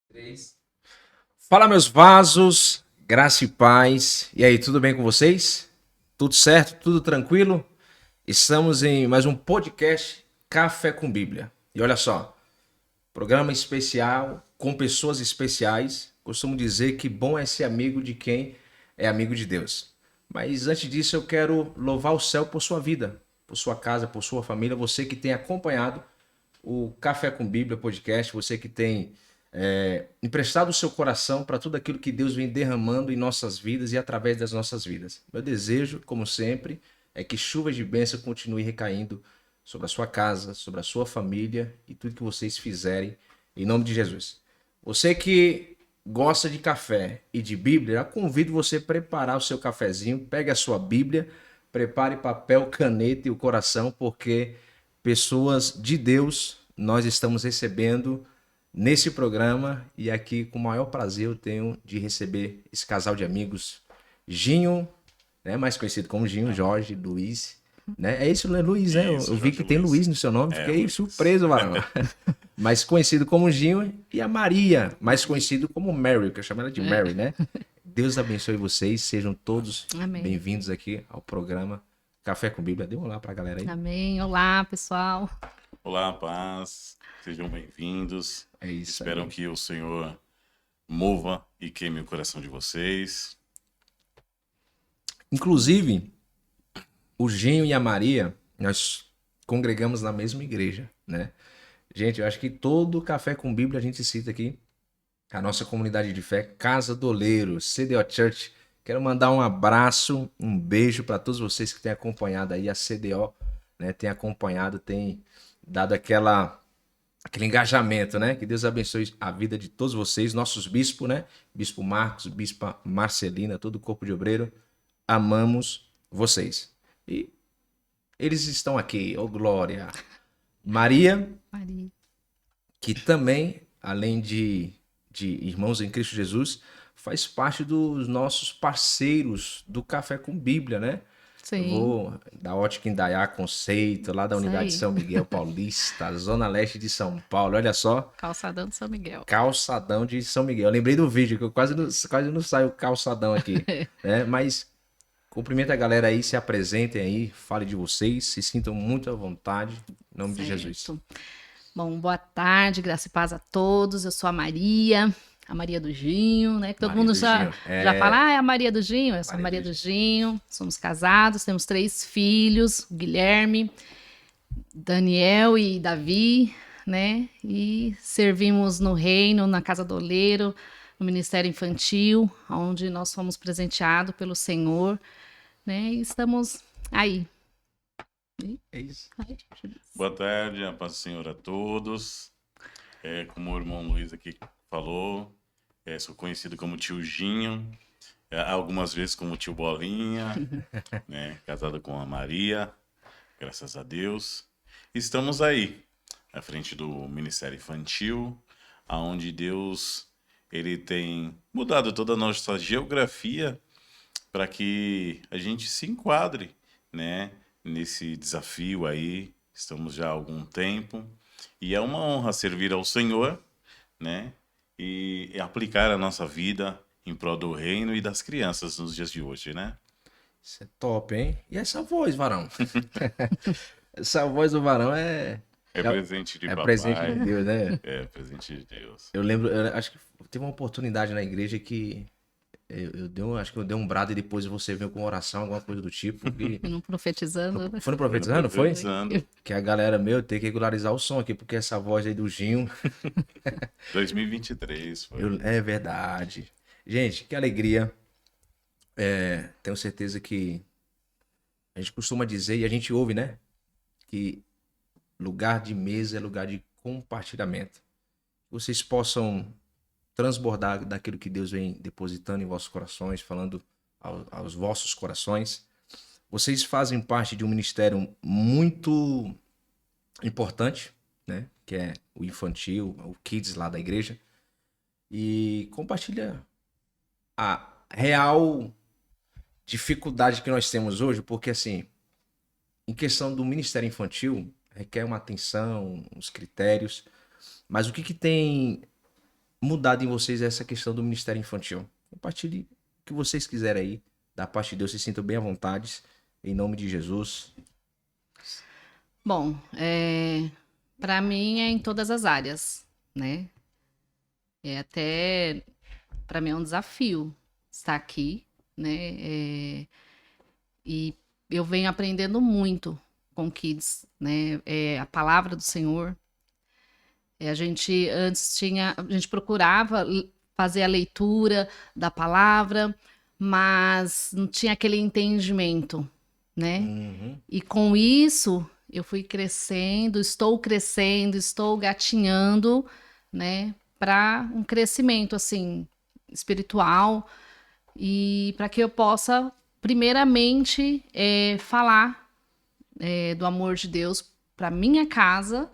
Três. Fala, meus vasos, graça e paz. E aí, tudo bem com vocês? Tudo certo? Tudo tranquilo? Estamos em mais um podcast Café com Bíblia. E olha só, programa especial com pessoas especiais. Costumo dizer que bom é ser amigo de quem é amigo de Deus. Mas antes disso, eu quero louvar o céu por sua vida, por sua casa, por sua família, você que tem acompanhado o Café com Bíblia podcast, você que tem emprestado o seu coração para tudo aquilo que Deus vem derramando em nossas vidas e através das nossas vidas. Meu desejo, como sempre, é que chuvas de bênção continuem recaindo sobre a sua casa, sobre a sua família e tudo que vocês fizerem, em nome de Jesus. Você que gosta de café e de Bíblia, eu convido você a preparar o seu cafezinho, pegue a sua Bíblia, prepare papel, caneta e o coração, porque pessoas de Deus nós estamos recebendo nesse programa e aqui com o maior prazer eu tenho de receber esse casal de amigos, Ginho, né, mais conhecido como Ginho, Jorge, Luiz, né? É isso, né, Luiz, né? Eu Isso, vi que Jorge tem Luiz Luiz. no seu nome, É, fiquei Luiz. surpreso, varão. Mais conhecido como Ginho e a Maria, mais conhecido como Mary, que eu chamo ela de Mary, né? Deus abençoe vocês, sejam todos Amém. bem-vindos aqui ao programa Café com Bíblia. Dê um olá pra galera aí. Amém. Olá, pessoal. Olá, paz. Sejam bem-vindos. É isso Espero aí. que o Senhor mova e queime o coração de vocês. Inclusive, o Ginho e a Maria, nós congregamos na mesma igreja, né? Gente, eu acho que todo Café com Bíblia a gente cita aqui a nossa comunidade de fé, Casa do Oleiro, CDO Church. Quero mandar um abraço, um beijo para todos vocês que têm acompanhado aí a CDO, né? Tem acompanhado, tem dado aquele engajamento, né? Que Deus abençoe a vida de todos vocês, nossos bispos, né? Bispo Marcos, Bispa Marcelina, todo o corpo de obreiro. Amamos vocês. E eles estão aqui, ô glória. Maria, Maria. que também, além de irmãos em Cristo Jesus, faz parte dos nossos parceiros do Café com Bíblia, né? Eu Sim, vou da Ótica Indaiá Conceito, lá da isso unidade de aí. São Miguel Paulista, Zona Leste de São Paulo. Olha só, Calçadão de São Miguel. calçadão de São Miguel. Eu lembrei do vídeo, que eu quase não saio calçadão aqui, né? Mas cumprimenta a galera aí, se apresentem aí, fale de vocês, se sintam muito à vontade, em nome de Jesus. Certo. Bom, boa tarde, graça e paz a todos. Eu sou a Maria do Ginho, né? Que todo Maria mundo do já, Ginho. já fala, é a Maria do Ginho. Eu sou a Maria Maria do do Ginho. Somos casados, temos 3 filhos, o Guilherme, Daniel e Davi, né? E servimos no reino, na Casa do Oleiro, no Ministério Infantil, onde nós fomos presenteados pelo Senhor, né? E estamos aí. É isso. Ai, Boa tarde, a paz do Senhor a todos. Como o irmão Luiz aqui falou, sou conhecido como tio Ginho, algumas vezes como tio Bolinha, né? Casado com a Maria, graças a Deus. Estamos aí, à frente do Ministério Infantil, aonde Deus ele tem mudado toda a nossa geografia para que a gente se enquadre, né, nesse desafio aí. Estamos já há algum tempo e é uma honra servir ao Senhor, né, e aplicar a nossa vida em prol do reino e das crianças nos dias de hoje, né? Isso é top, hein? E essa voz, varão? Essa voz do varão É presente de é presente papai, de Deus, né? é presente de Deus. Eu lembro, eu acho que teve uma oportunidade na igreja que acho que eu dei um brado e depois você veio com oração, alguma coisa do tipo. Que, não profetizando, né? foi no Foi no profetizando, foi? profetizando. Que a galera, meu, tem que regularizar o som aqui, porque essa voz aí do Ginho, 2023 foi. é verdade. Gente, que alegria. Tenho certeza que a gente costuma dizer e a gente ouve, né? Que lugar de mesa é lugar de compartilhamento. Vocês possam transbordar daquilo que Deus vem depositando em vossos corações, falando aos vossos corações. Vocês fazem parte de um ministério muito importante, né? Que é o infantil, o Kids lá da igreja. E compartilha a real dificuldade que nós temos hoje, porque assim, em questão do ministério infantil, requer uma atenção, uns critérios, mas o que tem mudado em vocês essa questão do ministério infantil? Compartilhe o que vocês quiserem aí, da parte de Deus, se sintam bem à vontade, em nome de Jesus. Bom, para mim é em todas as áreas, né? Até para mim é um desafio estar aqui, né? E eu venho aprendendo muito com Kids, né? A palavra do Senhor. A gente antes a gente procurava fazer a leitura da palavra, mas não tinha aquele entendimento, né? Uhum. E com isso eu fui crescendo, estou gatinhando, né? Para um crescimento assim espiritual e para que eu possa primeiramente falar do amor de Deus para minha casa,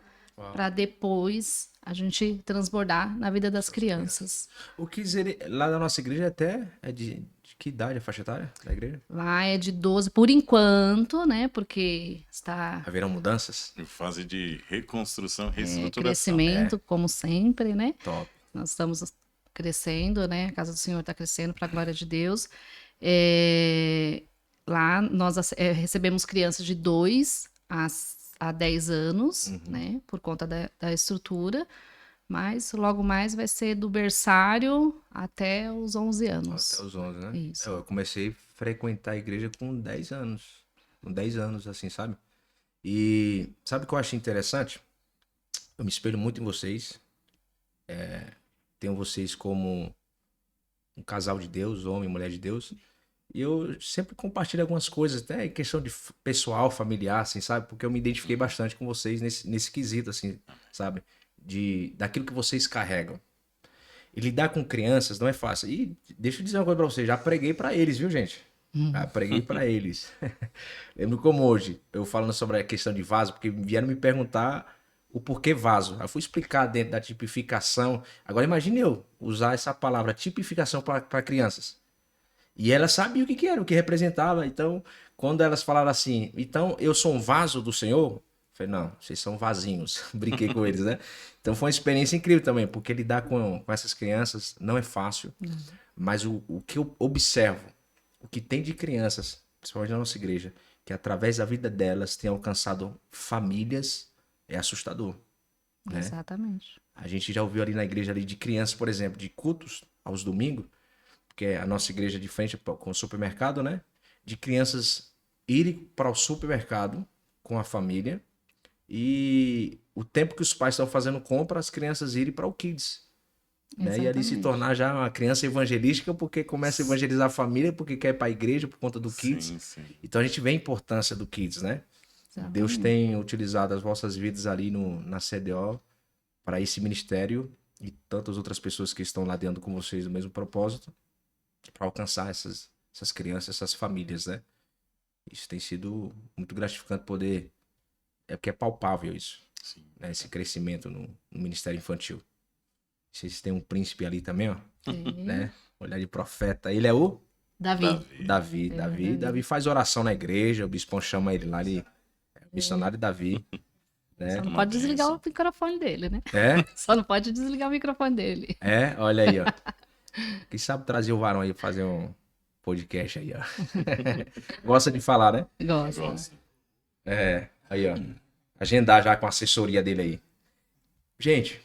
para depois a gente transbordar na vida das crianças. O que dizer lá da nossa igreja até é de que idade a faixa etária da igreja? Lá é de 12 por enquanto, né? Porque está Haverão mudanças? Em fase de reconstrução, reestruturação. crescimento, como sempre, né? Top. Nós estamos crescendo, né? A casa do Senhor está crescendo para a glória de Deus. Lá nós recebemos crianças de 2 a 10 anos, né? Por conta da estrutura. Mas logo mais vai ser do berçário até os 11 anos. Até os 11, né? Isso. Eu comecei a frequentar a igreja com 10 anos. Com 10 anos, assim, sabe? E sabe o que eu acho interessante? Eu me espelho muito em vocês. Tenho vocês como um casal de Deus, homem e mulher de Deus. E eu sempre compartilho algumas coisas, até em questão de pessoal, familiar, assim, sabe? Porque eu me identifiquei bastante com vocês nesse quesito, assim, sabe? Daquilo que vocês carregam. E lidar com crianças não é fácil. E deixa eu dizer uma coisa pra vocês, já preguei pra eles, viu, gente? Já preguei pra eles. Lembro como hoje, eu falando sobre a questão de vaso, porque vieram me perguntar o porquê vaso. Eu fui explicar dentro da tipificação. Agora imagine eu usar essa palavra tipificação para crianças. E elas sabiam o que era, o que representava. Então, quando elas falaram assim, então eu sou um vaso do Senhor, eu falei, não, vocês são vasinhos. Brinquei com eles, né? Então foi uma experiência incrível também, porque lidar com essas crianças não é fácil. Mas o que eu observo, o que tem de crianças, principalmente na nossa igreja, que através da vida delas tem alcançado famílias, é assustador. Né? Exatamente. A gente já ouviu ali na igreja ali de crianças, por exemplo, de cultos aos domingos, porque é a nossa igreja de frente com o supermercado, né? De crianças irem para o supermercado com a família e o tempo que os pais estão fazendo compra, as crianças irem para o Kids. Né? E ali se Exatamente. tornar já uma criança evangelística porque começa a evangelizar a família, porque quer ir para a igreja por conta do Kids. Sim, sim. Então a gente vê a importância do Kids, né? Exatamente. Deus tem utilizado as vossas vidas ali na CDO para esse ministério e tantas outras pessoas que estão lá dentro com vocês no mesmo propósito para alcançar essas crianças, essas famílias, né? Isso tem sido muito gratificante poder... É porque é palpável isso, Sim. né? Esse crescimento no ministério infantil. Vocês têm um príncipe ali também, ó, né? Olhar de profeta. Ele é o Davi. Davi faz oração na igreja, o bispão chama ele lá, ele é o missionário Davi. Né? Só não Uma pode desligar bênção. o microfone dele, né? É? Só não pode desligar o microfone dele. É? Olha aí, ó. Quem sabe trazer o varão aí pra fazer um podcast aí, ó. Gosta de falar, né? Gosta. Gosto. É, aí, ó. Agendar já com a assessoria dele aí. Gente,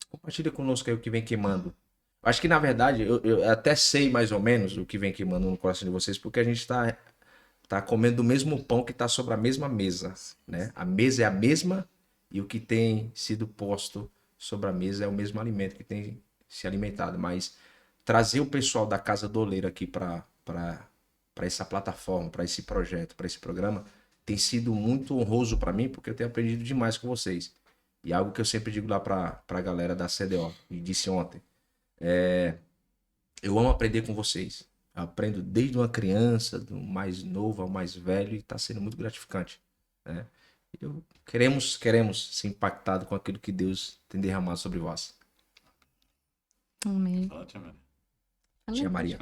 compartilha conosco aí o que vem queimando. Acho que, na verdade, eu até sei mais ou menos o que vem queimando no coração de vocês, porque a gente tá comendo do mesmo pão que tá sobre a mesma mesa, né? A mesa é a mesma e o que tem sido posto sobre a mesa é o mesmo alimento que tem se alimentado. Mas trazer o pessoal da Casa do Oleiro aqui para essa plataforma, para esse projeto, para esse programa, tem sido muito honroso para mim, porque eu tenho aprendido demais com vocês. E algo que eu sempre digo lá para a galera da CDO, e disse ontem, eu amo aprender com vocês. Eu aprendo desde uma criança, do mais novo ao mais velho, e está sendo muito gratificante. Né? Queremos ser impactados com aquilo que Deus tem derramado sobre vós. Amém. Fala, tia Maria. Tia Maria.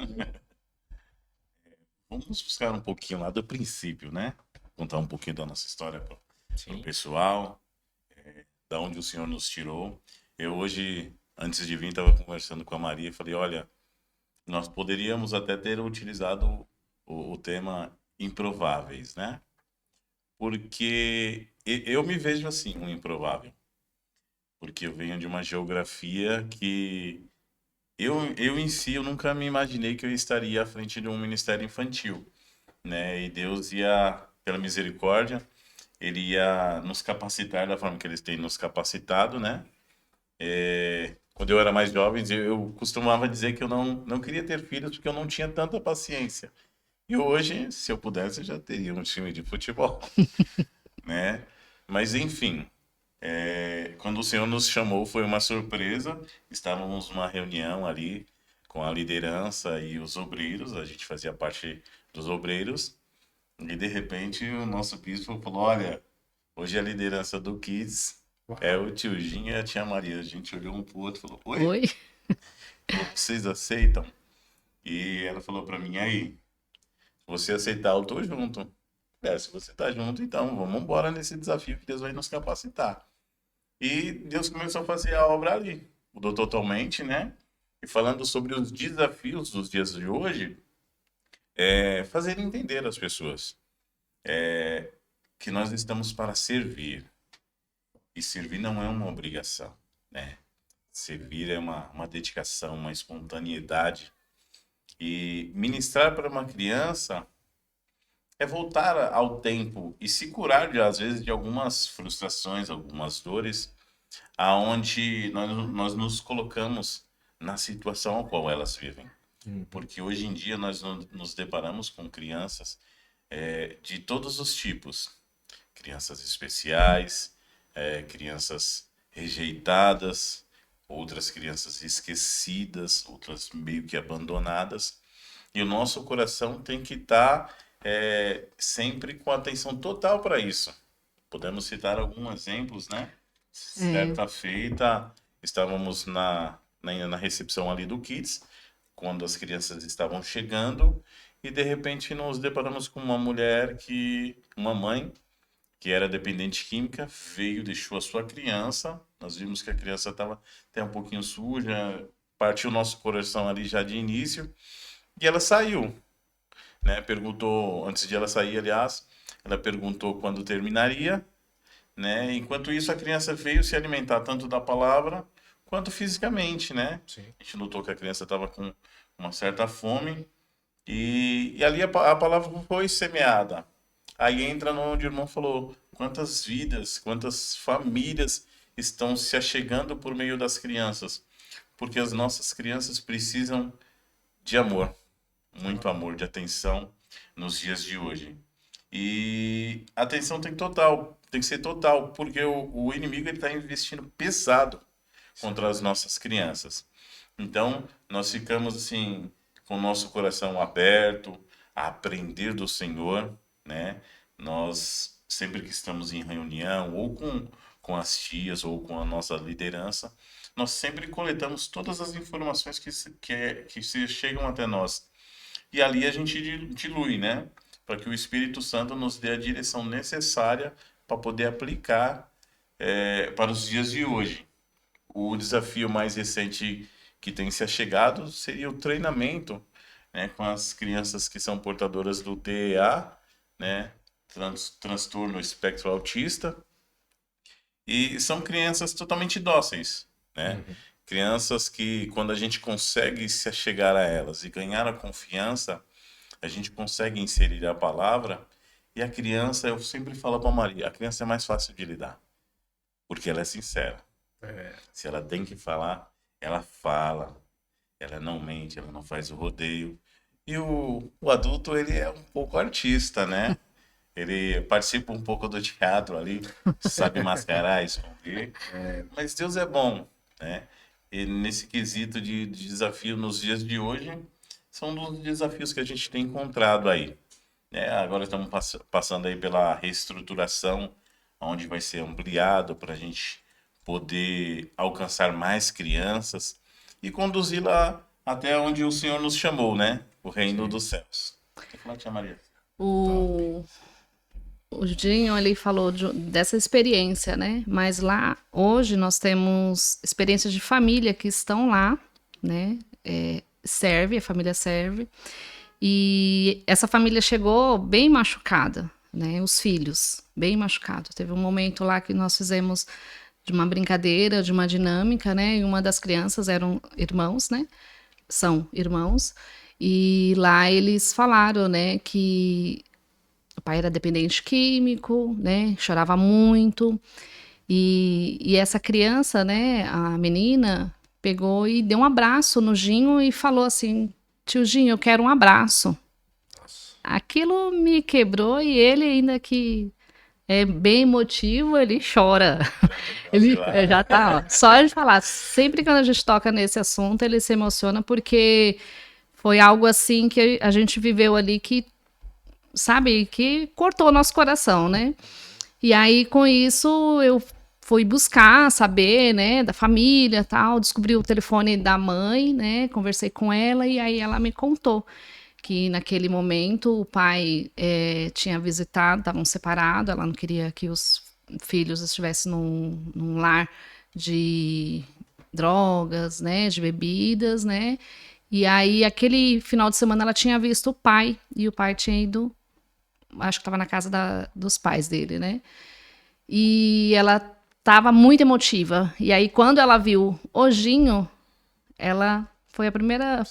Vamos buscar um pouquinho lá do princípio, né? Contar um pouquinho da nossa história para o Sim. pessoal, da onde o Senhor nos tirou. Eu hoje antes de vir, estava conversando com a Maria e falei, olha, nós poderíamos até ter utilizado o tema improváveis, né? Porque eu me vejo assim, um improvável. Porque eu venho de uma geografia que eu em si, eu nunca me imaginei que eu estaria à frente de um ministério infantil, né? E Deus ia, pela misericórdia, ele ia nos capacitar da forma que ele tem nos capacitado, né? Quando eu era mais jovem, eu costumava dizer que eu não queria ter filhos porque eu não tinha tanta paciência. E hoje, se eu pudesse, eu já teria um time de futebol, né? Mas enfim, quando o Senhor nos chamou foi uma surpresa. Estávamos numa reunião ali com a liderança e os obreiros, a gente fazia parte dos obreiros, e de repente o nosso bispo falou: Olha, hoje a liderança do Kids é o tio Ginho e a tia Maria. A gente olhou um pro outro e falou: Oi? Oi? Falou, vocês aceitam? E ela falou para mim: Aí, se você aceitar, eu tô junto. Se você tá junto, então vamos embora nesse desafio que Deus vai nos capacitar. E Deus começou a fazer a obra ali. Mudou totalmente, né? E falando sobre os desafios dos dias de hoje, fazer entender às pessoas que nós estamos para servir. E servir não é uma obrigação, né? Servir é uma dedicação, uma espontaneidade. E ministrar para uma criança é voltar ao tempo e se curar, às vezes, de algumas frustrações, algumas dores, aonde nós nos colocamos na situação a qual elas vivem. Porque hoje em dia nós nos deparamos com crianças de todos os tipos. Crianças especiais, crianças rejeitadas, outras crianças esquecidas, outras meio que abandonadas. E o nosso coração tem que estar sempre com atenção total para isso. Podemos citar alguns exemplos, né? Certa feita, estávamos na recepção ali do Kids, quando as crianças estavam chegando, e de repente nos deparamos com uma mãe, que era dependente química, veio, deixou a sua criança, nós vimos que a criança estava até um pouquinho suja, partiu o nosso coração ali já de início, e ela saiu, né? Perguntou, antes de ela sair, aliás, ela perguntou quando terminaria, né? Enquanto isso, a criança veio se alimentar tanto da palavra quanto fisicamente, né? Sim. A gente notou que a criança estava com uma certa fome e ali a palavra foi semeada. Aí entra onde o irmão falou, quantas vidas, quantas famílias estão se achegando por meio das crianças, porque as nossas crianças precisam de amor, muito amor, de atenção nos dias de hoje. E a atenção tem que ser total, porque o inimigo está investindo pesado contra as nossas crianças. Então, nós ficamos assim, com o nosso coração aberto a aprender do Senhor, né? Nós, sempre que estamos em reunião, ou com as tias, ou com a nossa liderança, nós sempre coletamos todas as informações que se chegam até nós. E ali a gente dilui, né? Para que o Espírito Santo nos dê a direção necessária para poder aplicar para os dias de hoje. O desafio mais recente que tem se achegado seria o treinamento, né, com as crianças que são portadoras do TEA, né, transtorno espectro autista, e são crianças totalmente dóceis, né? Crianças que, quando a gente consegue se achegar a elas e ganhar a confiança, a gente consegue inserir a palavra, e a criança, eu sempre falo para Maria, a criança é mais fácil de lidar, porque ela é sincera. Se ela tem que falar, ela fala. Ela não mente, ela não faz o rodeio. E o adulto, ele é um pouco artista, né? Ele participa um pouco do teatro ali, sabe mascarar, esconder. Mas Deus é bom, né? E nesse quesito de desafio nos dias de hoje, são dos desafios que a gente tem encontrado aí. Agora estamos passando aí pela reestruturação, onde vai ser ampliado para a gente poder alcançar mais crianças e conduzi-la até onde o Senhor nos chamou, né? O reino dos céus. Quer falar, tia Maria? O O Dinho, ele falou dessa experiência, né? Mas lá, hoje, nós temos experiências de família que estão lá, né? A família serve. E essa família chegou bem machucada, né? Os filhos, bem machucados. Teve um momento lá que nós fizemos de uma brincadeira, de uma dinâmica, né? E uma das crianças eram irmãos, né? São irmãos. E lá eles falaram, né, que o pai era dependente químico, né? Chorava muito. E essa criança, né, a menina, pegou e deu um abraço no Ginho e falou assim: Tio Ginho, eu quero um abraço. Nossa. Aquilo me quebrou e ele, ainda que é bem emotivo, ele chora. Ele já tá, ó. Só de falar, sempre que a gente toca nesse assunto, ele se emociona porque foi algo assim que a gente viveu ali que, sabe, que cortou nosso coração, né? E aí, com isso, eu fui buscar, saber, né, da família, tal, descobri o telefone da mãe, né, conversei com ela e aí ela me contou que naquele momento o pai tinha visitado, estavam separados, ela não queria que os filhos estivessem num lar de drogas, né, de bebidas, né, e aí aquele final de semana ela tinha visto o pai, e o pai tinha ido, acho que estava na casa dos pais dele, né, e ela estava muito emotiva. E aí, quando ela viu o Ginho, ela foi a primeira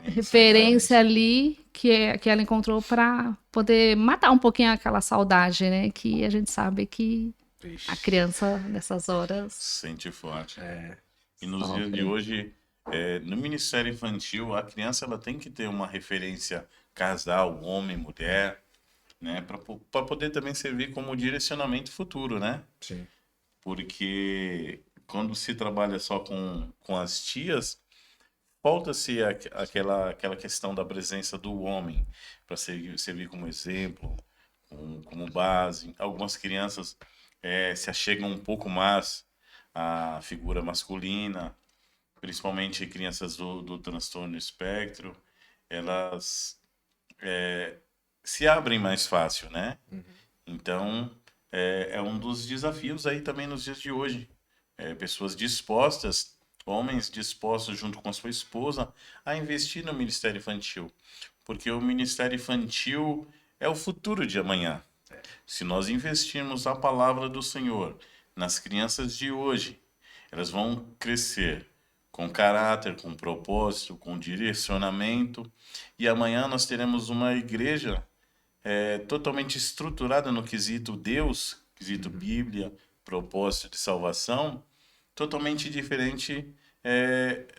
referência ali que ela encontrou para poder matar um pouquinho aquela saudade, né? Que a gente sabe que a criança, nessas horas, sente forte. É. E nos dias de hoje, no Ministério Infantil, a criança ela tem que ter uma referência casal, homem, mulher, né? Para poder também servir como direcionamento futuro, né? Sim. Porque quando se trabalha só com as tias, falta-se aquela questão da presença do homem para servir como exemplo, como base. Algumas crianças se achegam um pouco mais à figura masculina, principalmente crianças do transtorno espectro, elas se abrem mais fácil, né? Então, é um dos desafios aí também nos dias de hoje. Pessoas dispostas, homens dispostos junto com a sua esposa a investir no Ministério Infantil. Porque o Ministério Infantil é o futuro de amanhã. Se nós investirmos a palavra do Senhor nas crianças de hoje, elas vão crescer com caráter, com propósito, com direcionamento. E amanhã nós teremos uma igreja totalmente estruturada no quesito Deus, quesito Bíblia, propósito de salvação, totalmente diferente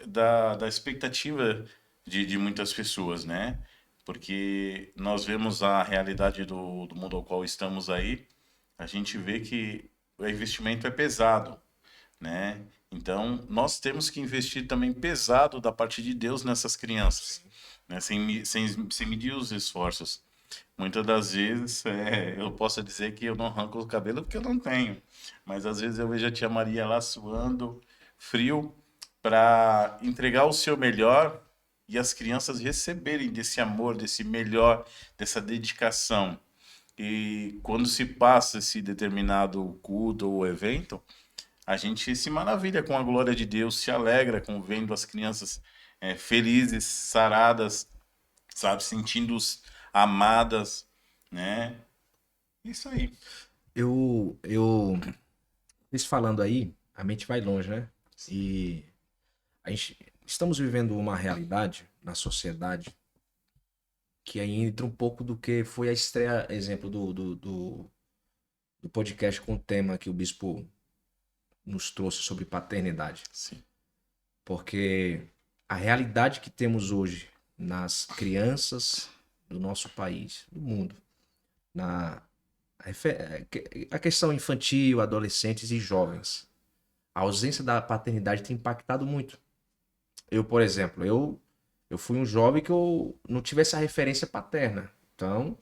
da expectativa de muitas pessoas, né? Porque nós vemos a realidade do mundo ao qual estamos aí, a gente vê que o investimento é pesado, né? Então, nós temos que investir também pesado da parte de Deus nessas crianças, né? Sem medir os esforços. Muitas das vezes eu posso dizer que eu não arranco o cabelo porque eu não tenho, mas às vezes eu vejo a tia Maria lá suando, frio, para entregar o seu melhor e as crianças receberem desse amor, desse melhor, dessa dedicação. E quando se passa esse determinado culto ou evento, a gente se maravilha com a glória de Deus, se alegra com vendo as crianças felizes, saradas, sabe, sentindo-se amadas, né? Isso aí. Vocês falando aí, a mente vai longe, né? E estamos vivendo uma realidade na sociedade que aí entra um pouco do que foi a estreia, exemplo do podcast com o tema que o bispo nos trouxe sobre paternidade. Sim. Porque a realidade que temos hoje nas crianças do nosso país, do mundo, a questão infantil, adolescentes e jovens, a ausência da paternidade tem impactado muito. Eu, por exemplo, eu fui um jovem que eu não tive essa referência paterna. Então,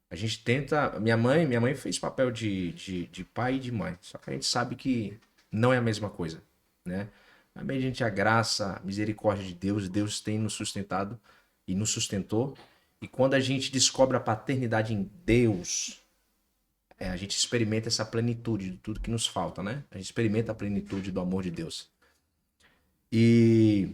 a gente tenta. Minha mãe fez papel de pai e de mãe. Só que a gente sabe que não é a mesma coisa, né? Mas mediante a graça, a misericórdia de Deus, Deus tem nos sustentado e nos sustentou. E quando a gente descobre a paternidade em Deus, a gente experimenta essa plenitude de tudo que nos falta, né? A gente experimenta a plenitude do amor de Deus. E,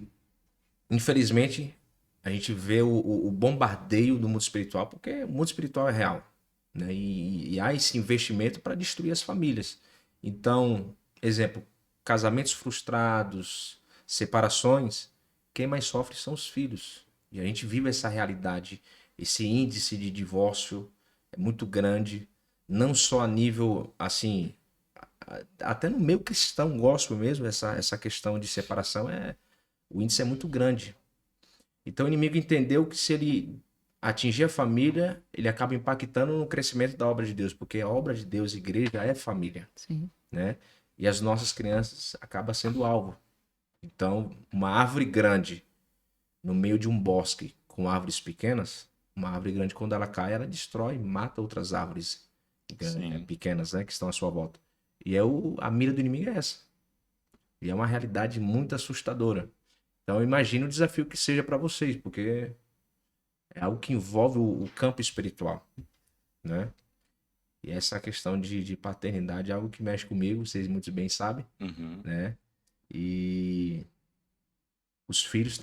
infelizmente, a gente vê o bombardeio do mundo espiritual, porque o mundo espiritual é real, né? E há esse investimento para destruir as famílias. Então, exemplo, casamentos frustrados, separações, quem mais sofre são os filhos. E a gente vive essa realidade, esse índice de divórcio é muito grande, não só a nível, assim, até no meio cristão, gospel mesmo, essa questão de separação, o índice é muito grande. Então o inimigo entendeu que se ele atingir a família, ele acaba impactando no crescimento da obra de Deus, porque a obra de Deus, igreja, é família, Sim. né? E as nossas crianças acabam sendo alvo. Então, uma árvore grande no meio de um bosque com árvores pequenas, uma árvore grande, quando ela cai, ela destrói, mata outras árvores pequenas, né, que estão à sua volta. E a mira do inimigo é essa. E é uma realidade muito assustadora. Então, imagine o desafio que seja para vocês, porque é algo que envolve o campo espiritual, né? E essa questão de paternidade é algo que mexe comigo, vocês muito bem sabem, né? E os filhos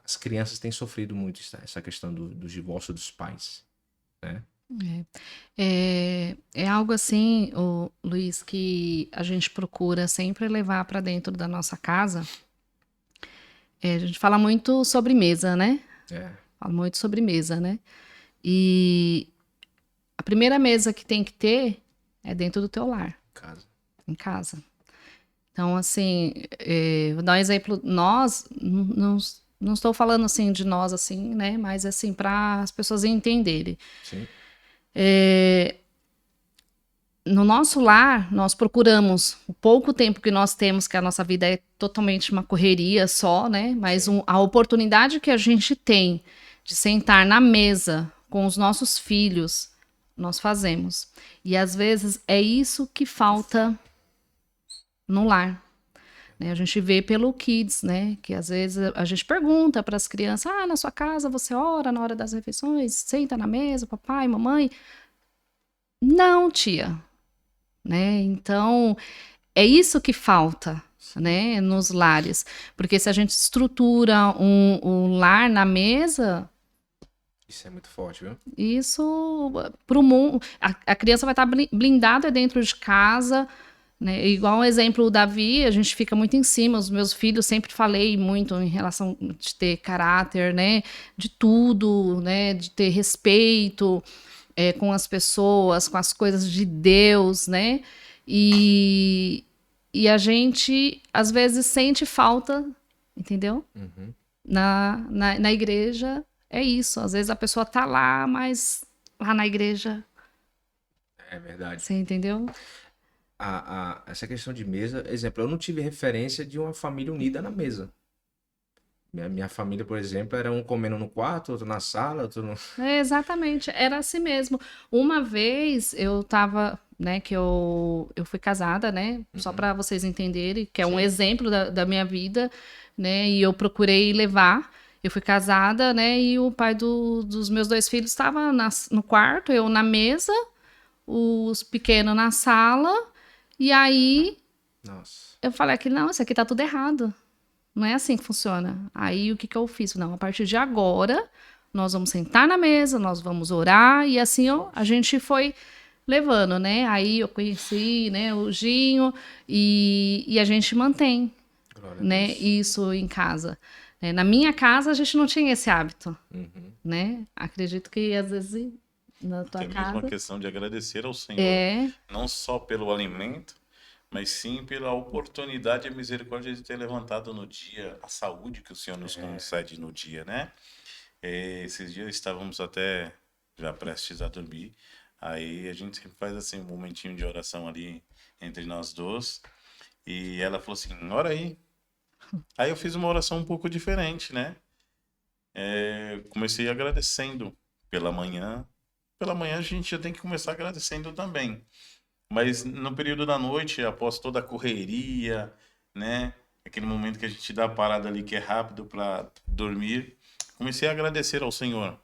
as crianças têm sofrido muito essa questão do divórcio dos pais, né? É algo assim, Luiz, que a gente procura sempre levar para dentro da nossa casa. A gente fala muito sobre mesa, né? Fala muito sobre mesa, né? E a primeira mesa que tem que ter é dentro do teu lar. Em casa. Então, assim, vou dar um exemplo. Nós, não estou falando assim de nós, assim, né? Mas assim, para as pessoas entenderem. Sim. No nosso lar, nós procuramos o pouco tempo que nós temos, que a nossa vida é totalmente uma correria só, né? Mas a oportunidade que a gente tem de sentar na mesa com os nossos filhos, nós fazemos. E às vezes é isso que falta no lar. Né? A gente vê pelo Kids, né? Que às vezes a gente pergunta para as crianças: na sua casa você ora na hora das refeições? Senta na mesa, papai, mamãe? Não, tia. Né? Então, é isso que falta, né, nos lares. Porque se a gente estrutura um lar na mesa... Isso é muito forte, viu? Isso, para o mundo... A criança vai estar blindada dentro de casa, né? Igual um exemplo, o Davi, a gente fica muito em cima. Os meus filhos, sempre falei muito em relação de ter caráter, né, de tudo, né, de ter respeito... com as pessoas, com as coisas de Deus, né? E a gente, às vezes, sente falta, entendeu? Na igreja, é isso. Às vezes a pessoa tá lá, mas lá na igreja... É verdade. Você entendeu? Essa questão de mesa, exemplo, eu não tive referência de uma família unida na mesa. Minha família, por exemplo, era um comendo no quarto, outro na sala, outro no... Exatamente, era assim mesmo. Uma vez eu tava, né, que eu fui casada, né, só para vocês entenderem, que é um exemplo da minha vida, né, e eu procurei levar. Eu fui casada, né, e o pai dos meus 2 filhos estava no quarto, eu na mesa, os pequenos na sala, e aí eu falei que não, isso aqui tá tudo errado. Não é assim que funciona. Aí, o que eu fiz? Não, a partir de agora, nós vamos sentar na mesa, nós vamos orar, e assim a gente foi levando, né? Aí eu conheci, né, o Ginho, e a gente mantém, né, isso em casa. Na minha casa, a gente não tinha esse hábito, né? Acredito que, às vezes, na tua casa... É mesmo uma questão de agradecer ao Senhor, não só pelo alimento, mas sim pela oportunidade e misericórdia de ter levantado no dia, a saúde que o Senhor nos concede no dia, né? Esses dias estávamos até já prestes a dormir, aí a gente sempre faz assim um momentinho de oração ali entre nós dois, e ela falou assim, ora aí. Aí eu fiz uma oração um pouco diferente, né? Comecei agradecendo pela manhã a gente já tem que começar agradecendo também. Mas no período da noite, após toda a correria, né? Aquele momento que a gente dá a parada ali que é rápido para dormir, comecei a agradecer ao Senhor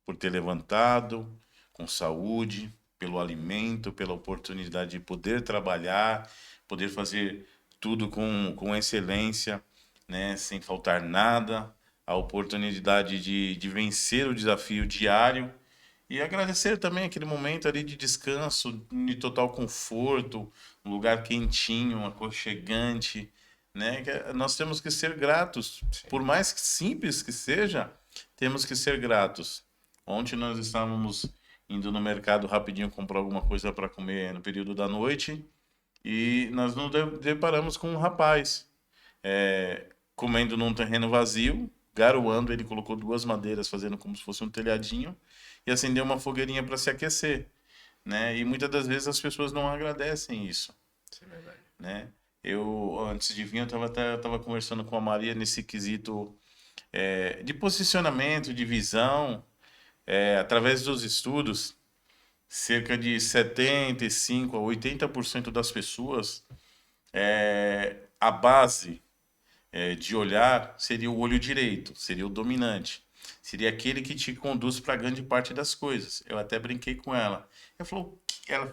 por ter levantado com saúde, pelo alimento, pela oportunidade de poder trabalhar, poder fazer tudo com excelência, né, sem faltar nada, a oportunidade de vencer o desafio diário e agradecer também aquele momento ali de descanso, de total conforto, um lugar quentinho, aconchegante, né? Nós temos que ser gratos, por mais que simples que seja, temos que ser gratos. Ontem nós estávamos indo no mercado rapidinho comprar alguma coisa para comer no período da noite e nós nos deparamos com um rapaz comendo num terreno vazio, garoando. Ele colocou duas madeiras, fazendo como se fosse um telhadinho, e acendeu uma fogueirinha para se aquecer, né? E muitas das vezes as pessoas não agradecem isso, Isso é verdade. né? Eu, antes de vir, eu tava conversando com a Maria nesse quesito de posicionamento, de visão, através dos estudos, cerca de 75 a 80% das pessoas, a base de olhar seria o olho direito, seria o dominante. Seria aquele que te conduz para grande parte das coisas. Eu até brinquei com ela. Ela falou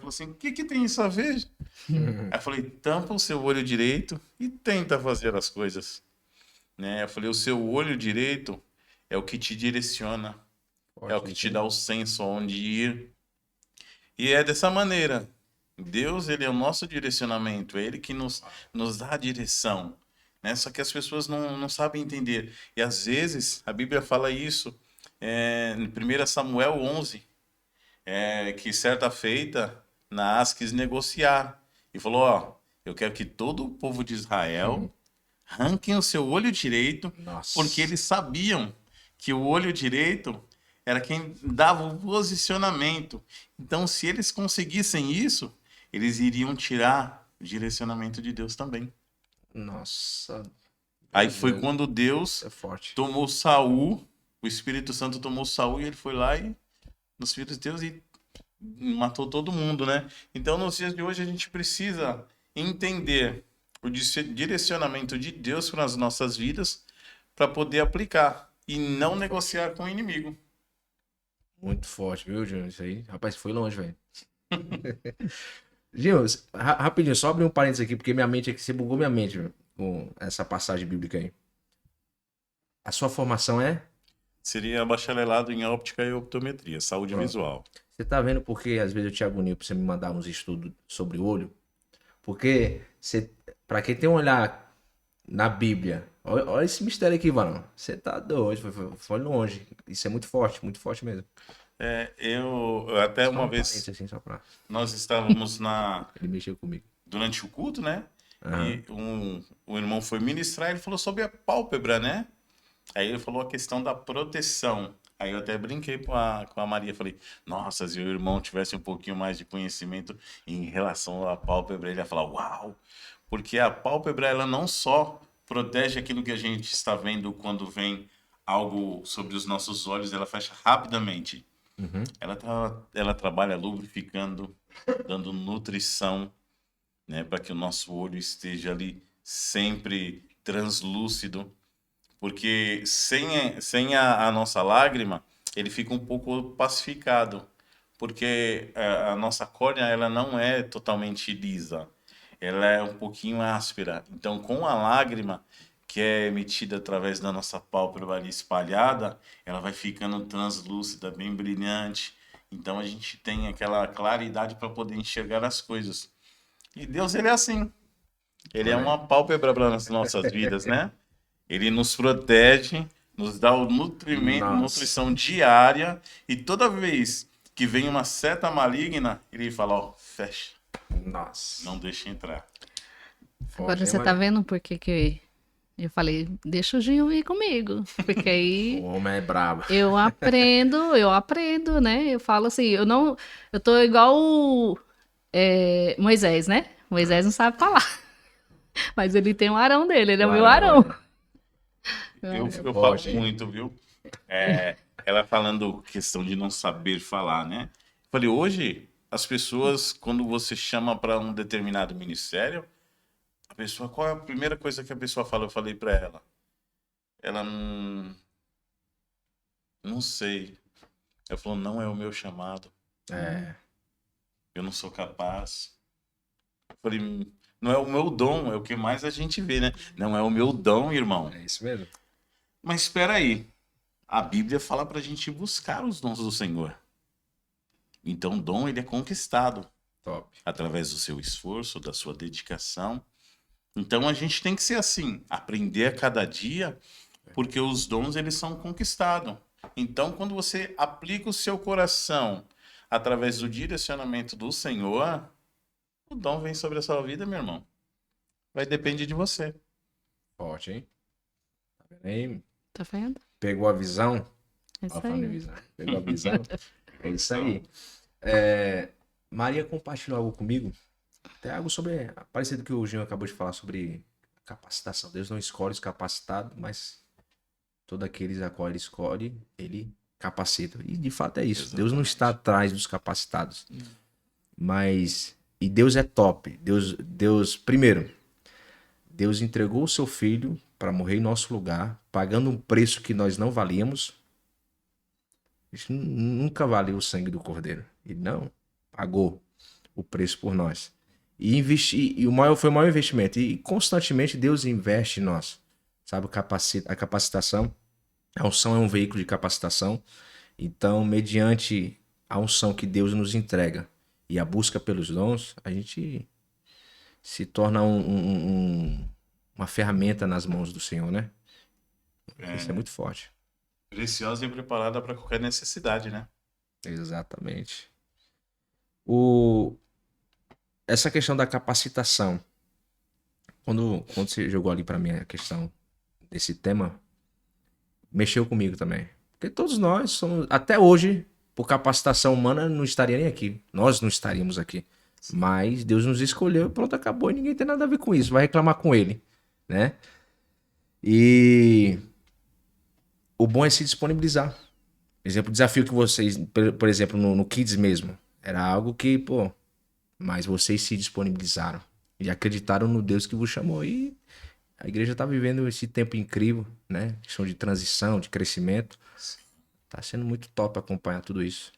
assim: o que, que tem isso a ver? Aí eu falei: tampa o seu olho direito e tenta fazer as coisas. Né? Eu falei: o seu olho direito é o que te direciona, é o Forte que isso, te hein? dá o senso aonde ir. E é dessa maneira. Deus, ele é o nosso direcionamento, é ele que nos dá a direção, né? Só que as pessoas não sabem entender. E às vezes, a Bíblia fala isso em 1 Samuel 11, que certa feita, Naás quis negociar e falou: ó, eu quero que todo o povo de Israel arranquem o seu olho direito, porque Nossa. eles sabiam que o olho direito era quem dava o posicionamento. Então, se eles conseguissem isso, eles iriam tirar o direcionamento de Deus também. Nossa. Aí Meu foi Deus. quando Deus É forte. tomou Saul, o Espírito Santo tomou Saul e ele foi lá e nos filhos de Deus e matou todo mundo, né? Então, nos dias de hoje a gente precisa entender o direcionamento de Deus para as nossas vidas para poder aplicar e não negociar com o inimigo. Muito forte, viu, Júnior? Isso aí. Rapaz, foi longe, velho. Júnior, rapidinho, só abrir um parênteses aqui, porque minha mente aqui, você bugou minha mente, velho, com essa passagem bíblica aí. A sua formação é? Seria bacharelado em óptica e optometria, saúde Pronto. visual. Você tá vendo porque às vezes eu te agonio pra você me mandar uns estudos sobre o olho? Porque você, pra quem tem um olhar na Bíblia, olha esse mistério aqui, mano. Você tá doido, foi longe. Isso é muito forte mesmo. Eu até Só uma um vez parênteses assim, só pra... nós estávamos Ele mexeu comigo. durante o culto, né? Aham. E o irmão foi ministrar, ele falou sobre a pálpebra, né? Aí ele falou a questão da proteção. Aí eu até brinquei com a Maria, falei: nossa, se o irmão tivesse um pouquinho mais de conhecimento em relação à pálpebra, ele ia falar: uau! Porque a pálpebra, ela não só protege aquilo que a gente está vendo quando vem algo sobre os nossos olhos, ela fecha rapidamente. Uhum. Ela trabalha lubrificando, dando nutrição, né, para que o nosso olho esteja ali sempre translúcido, porque sem a nossa lágrima, ele fica um pouco pacificado, porque a nossa córnea, ela não é totalmente lisa, ela é um pouquinho áspera. Então, com a lágrima, que é emitida através da nossa pálpebra ali espalhada, ela vai ficando translúcida, bem brilhante. Então, a gente tem aquela claridade para poder enxergar as coisas. E Deus, ele é assim. Ele é Olha aí. uma pálpebra para as nossas vidas, né? Ele nos protege, nos dá o nutrimento, Nossa. nutrição diária, e toda vez que vem uma seta maligna, ele fala: ó, fecha, Nossa. não deixa entrar. Agora Forte, hein, você tá Maria? vendo por que que eu falei, deixa o Gil ir comigo. Porque O aí homem é brabo. eu aprendo, né? Eu falo assim, eu tô igual Moisés, né? Moisés não sabe falar, mas ele tem um Arão dele, ele é O o meu Arão, Arão. é. É Eu falo forte, hein? muito, viu? Ela falando questão de não saber falar, né? Falei, hoje, as pessoas, quando você chama para um determinado ministério, a pessoa, qual é a primeira coisa que a pessoa fala? Eu falei para ela. Ela não sei. Ele falou, não é o meu chamado. É. Eu não sou capaz. Eu falei, não é o meu dom, é o que mais a gente vê, né? Não é o meu dom, irmão. É isso mesmo. Mas espera aí. A Bíblia fala pra gente buscar os dons do Senhor. Então, o dom, ele é conquistado Top. através do seu esforço, da sua dedicação. Então, a gente tem que ser assim, aprender a cada dia, porque os dons, eles são conquistados. Então, quando você aplica o seu coração através do direcionamento do Senhor, o dom vem sobre a sua vida, meu irmão. Vai depender de você. Forte, hein? Tá vendo aí? Tá vendo? Pegou a visão? É isso Ó, falando em aí. visão. Pegou a visão? É isso aí. Maria compartilhou algo comigo. Até algo sobre. Parecido que o Jean acabou de falar sobre capacitação. Deus não escolhe os capacitados, mas todos aqueles a qual ele escolhe, ele capacita. E de fato é isso. Deus não está atrás dos capacitados. Mas. E Deus é top. Deus, primeiro, Deus entregou o seu filho para morrer em nosso lugar, pagando um preço que nós não valíamos. Isso nunca valeu o sangue do cordeiro. E não, pagou o preço por nós. E investir, foi o maior investimento. E constantemente Deus investe em nós. Sabe, a capacitação. A unção é um veículo de capacitação. Então, mediante a unção que Deus nos entrega e a busca pelos dons, a gente se torna uma ferramenta nas mãos do Senhor, né? Isso é muito forte. Preciosa e preparada para qualquer necessidade, né? Exatamente. Essa questão da capacitação, quando você jogou ali para mim a questão desse tema, mexeu comigo também. Porque todos nós somos, até hoje, por capacitação humana, não estaria nem aqui. Nós não estaríamos aqui. Mas Deus nos escolheu e pronto, acabou. E ninguém tem nada a ver com isso. Vai reclamar com ele, né? E o bom é se disponibilizar. Exemplo, o desafio que vocês, por exemplo, no Kids mesmo, era algo que, pô, mas vocês se disponibilizaram e acreditaram no Deus que vos chamou. E a igreja tá vivendo esse tempo incrível, né? Questão de transição, de crescimento. Tá sendo muito top acompanhar tudo isso.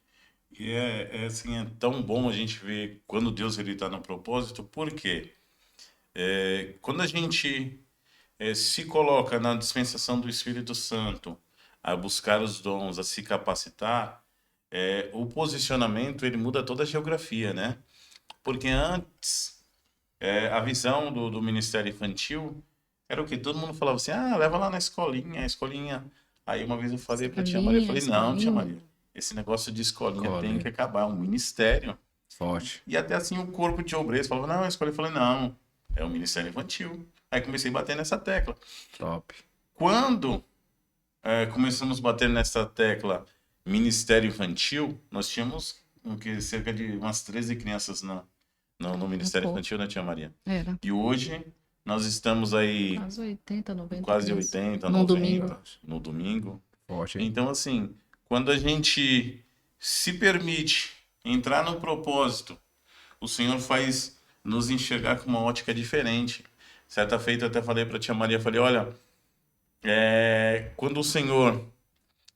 E assim, é tão bom a gente ver quando Deus ele está no propósito, porque quando a gente se coloca na dispensação do Espírito Santo, a buscar os dons, a se capacitar, o posicionamento ele muda toda a geografia, né? Porque antes, a visão do ministério infantil era o que todo mundo falava assim, leva lá na escolinha, a escolinha. Aí uma vez eu falei para a tia Maria, eu falei, não, tia Maria, esse negócio de escolinha tem que acabar, é um ministério. Forte. E até assim o corpo de obreiros falava, não, a escola. Eu falei, não, é o ministério infantil. Aí comecei a bater nessa tecla. Top. Quando começamos a bater nessa tecla ministério infantil, nós tínhamos cerca de umas 13 crianças no ministério infantil, né, tia Maria? Era. E hoje nós estamos aí Quase 80, 90. quase 80, no 90 domingo. no domingo. Forte, hein? Então, assim, quando a gente se permite entrar no propósito, o Senhor faz nos enxergar com uma ótica diferente. Certa feita eu até falei para a tia Maria, falei, olha, quando o Senhor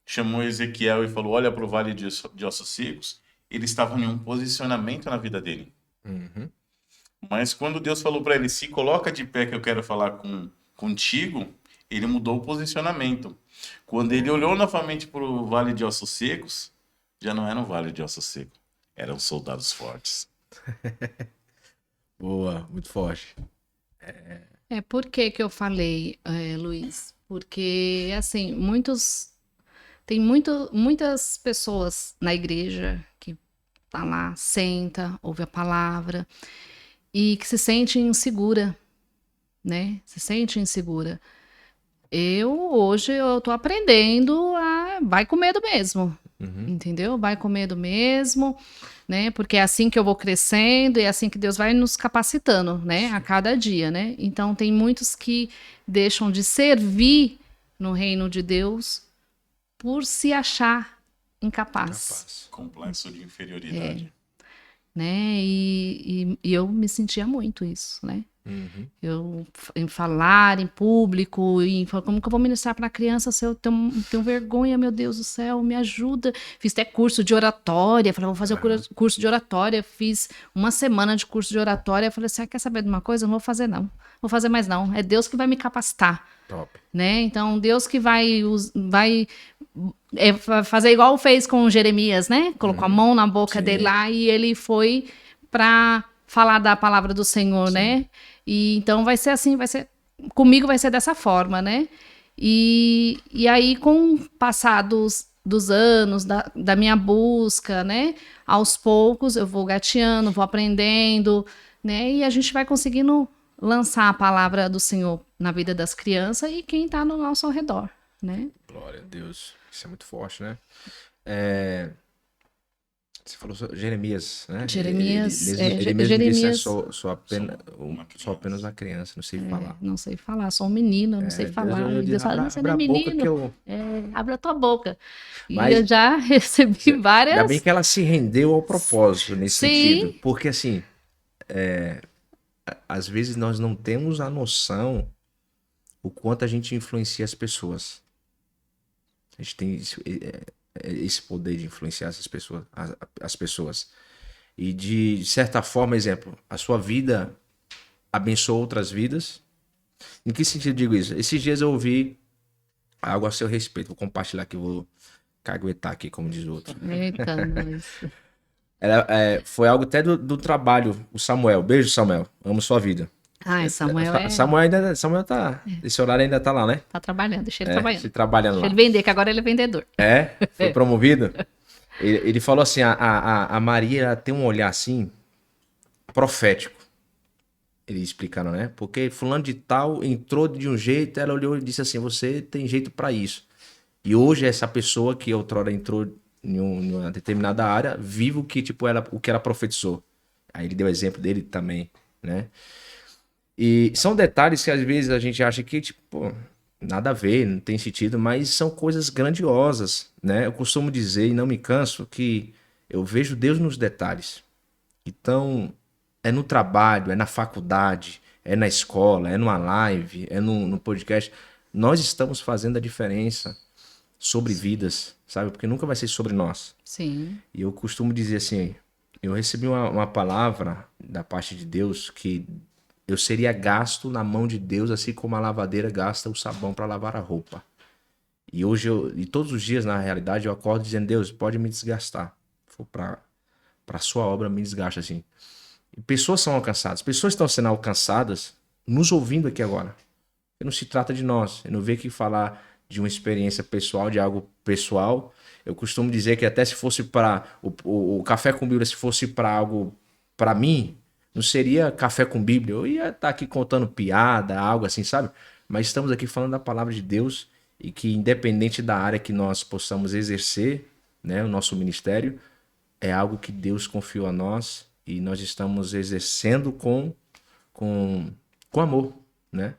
chamou Ezequiel e falou, olha para o vale de ossos secos, ele estava em um posicionamento na vida dele. Uhum. Mas quando Deus falou para ele, se coloca de pé que eu quero falar contigo, ele mudou o posicionamento. Quando ele olhou novamente para o vale de ossos secos, já não era um vale de ossos secos, eram soldados fortes. Boa, muito forte. Por que eu falei, Luiz? Porque, assim, muitas pessoas na igreja que tá lá, senta, ouve a palavra e que se sente insegura, né? Se sente insegura. Hoje eu tô aprendendo vai com medo mesmo, entendeu? Vai com medo mesmo, né? Porque é assim que eu vou crescendo e é assim que Deus vai nos capacitando, né? A cada dia, né? Então tem muitos que deixam de servir no reino de Deus por se achar incapaz. Complexo de inferioridade. Né? E eu me sentia muito isso, né? Em falar em público, como que eu vou ministrar para a criança se eu tenho vergonha, meu Deus do céu, me ajuda. Fiz até curso de oratória, falei, vou fazer o curso de oratória, fiz uma semana de curso de oratória, falei, você quer saber de uma coisa? Eu não vou fazer não, vou fazer mais não, é Deus que vai me capacitar. Top. Né? Então, Deus que vai fazer igual fez com Jeremias, né? Colocou a mão na boca dele lá e ele foi para falar da palavra do Senhor, né? E então vai ser assim, comigo vai ser dessa forma, né? E aí, com o passar dos anos, da minha busca, né? Aos poucos eu vou gateando, vou aprendendo, né? E a gente vai conseguindo lançar a palavra do Senhor na vida das crianças e quem está no nosso redor, né? Glória a Deus. Isso é muito forte, né? Você falou sobre Jeremias, né? Jeremias, ele mesmo Jeremias, disse, né? Sou apenas uma criança, não sei falar. Não sei falar, sou um menino, não sei falar. Deus fala, você não é menino, abre a tua boca. Mas, e eu já recebi várias... Ainda bem que ela se rendeu ao propósito nesse sentido. Porque, assim, às vezes nós não temos a noção o quanto a gente influencia as pessoas. A gente tem esse poder de influenciar as pessoas. E de certa forma, exemplo, a sua vida abençoa outras vidas. Em que sentido eu digo isso? Esses dias eu ouvi algo a seu respeito. Vou compartilhar aqui, vou caguetar aqui, como diz o outro. Eita, nós. Foi algo até do trabalho. O Samuel. Beijo, Samuel. Amo sua vida. Samuel tá... Esse horário ainda tá lá, né? Tá trabalhando, deixa ele trabalhando. Trabalhando deixa ele vender, que agora ele é vendedor. Foi promovido. Ele falou assim, a Maria tem um olhar assim, profético. Ele explicando, né? Porque fulano de tal entrou de um jeito, ela olhou e disse assim, você tem jeito pra isso. E hoje essa pessoa que outrora entrou em uma determinada área, vive o que ela profetizou. Aí ele deu exemplo dele também, né? E são detalhes que às vezes a gente acha que, nada a ver, não tem sentido, mas são coisas grandiosas, né? Eu costumo dizer, e não me canso, que eu vejo Deus nos detalhes. Então, é no trabalho, é na faculdade, é na escola, é numa live, é no podcast. Nós estamos fazendo a diferença sobre vidas, sabe? Porque nunca vai ser sobre nós. Sim. E eu costumo dizer assim, eu recebi uma palavra da parte de Deus que eu seria gasto na mão de Deus, assim como a lavadeira gasta o sabão para lavar a roupa. E hoje, todos os dias, na realidade, eu acordo dizendo, Deus, pode me desgastar. Se for para sua obra, me desgasta assim. E pessoas são alcançadas. Pessoas estão sendo alcançadas nos ouvindo aqui agora. E não se trata de nós. Eu não venho aqui falar de uma experiência pessoal, de algo pessoal. Eu costumo dizer que até se fosse para o Café com Bíblia, se fosse para algo para mim, não seria Café com Bíblia. Eu ia estar aqui contando piada, algo assim, sabe? Mas estamos aqui falando da palavra de Deus e que independente da área que nós possamos exercer, né, o nosso ministério, é algo que Deus confiou a nós e nós estamos exercendo com amor, né?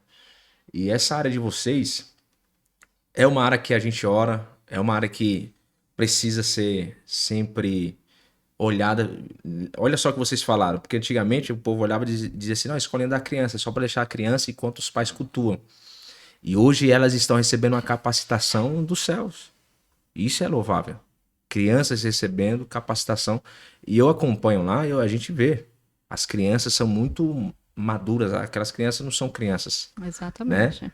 E essa área de vocês é uma área que a gente ora, é uma área que precisa ser sempre olhada. Olha só o que vocês falaram, porque antigamente o povo olhava e dizia assim, não, escolhendo a criança, é só para deixar a criança enquanto os pais cultuam. E hoje elas estão recebendo uma capacitação dos céus. Isso é louvável. Crianças recebendo capacitação. E eu acompanho lá e a gente vê. As crianças são muito maduras. Aquelas crianças não são crianças. Exatamente. Né?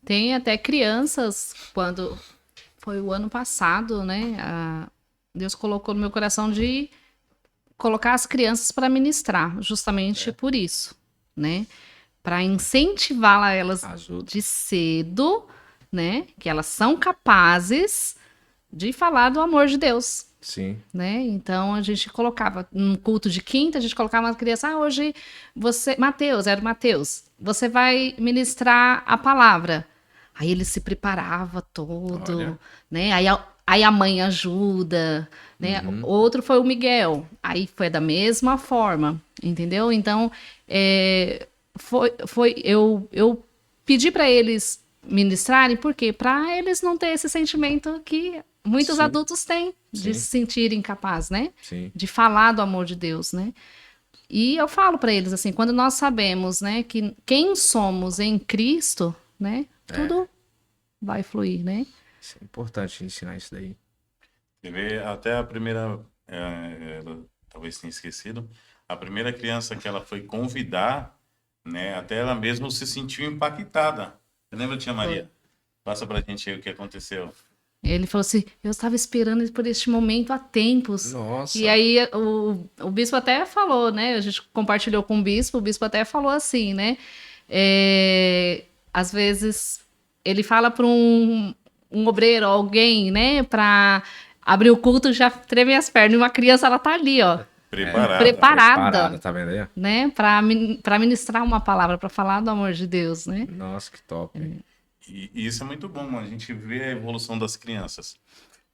Tem até crianças, quando foi o ano passado, né? Deus colocou no meu coração de colocar as crianças para ministrar, justamente por isso, né? Para incentivar elas de cedo, né? Que elas são capazes de falar do amor de Deus. Sim. Né? Então a gente colocava, num culto de quinta, a gente colocava uma criança, hoje você, Mateus, você vai ministrar a palavra. Aí ele se preparava todo, né? Aí a mãe ajuda, né? Outro foi o Miguel, aí foi da mesma forma, entendeu? Então, eu pedi para eles ministrarem, por quê? Para eles não ter esse sentimento que muitos adultos têm, de se sentirem capazes, né? Sim. De falar do amor de Deus, né? E eu falo para eles assim, quando nós sabemos, né, que quem somos em Cristo, né, tudo vai fluir, né? Isso é importante ensinar isso daí. Você vê, até a primeira, ela talvez tenha esquecido, a primeira criança que ela foi convidar, né, até ela mesma se sentiu impactada. Você lembra, tia Maria? Passa pra gente aí o que aconteceu. Ele falou assim, eu estava esperando por este momento há tempos. Nossa. E aí o bispo até falou, né? A gente compartilhou com o bispo até falou assim, né? Às vezes ele fala para um obreiro, alguém, né? Para abrir o culto já treme as pernas. E uma criança, ela tá ali, ó. Preparada. Preparada, Tá vendo aí? né? Para ministrar uma palavra, para falar do amor de Deus, né? Nossa, que top. E isso é muito bom, a gente vê a evolução das crianças.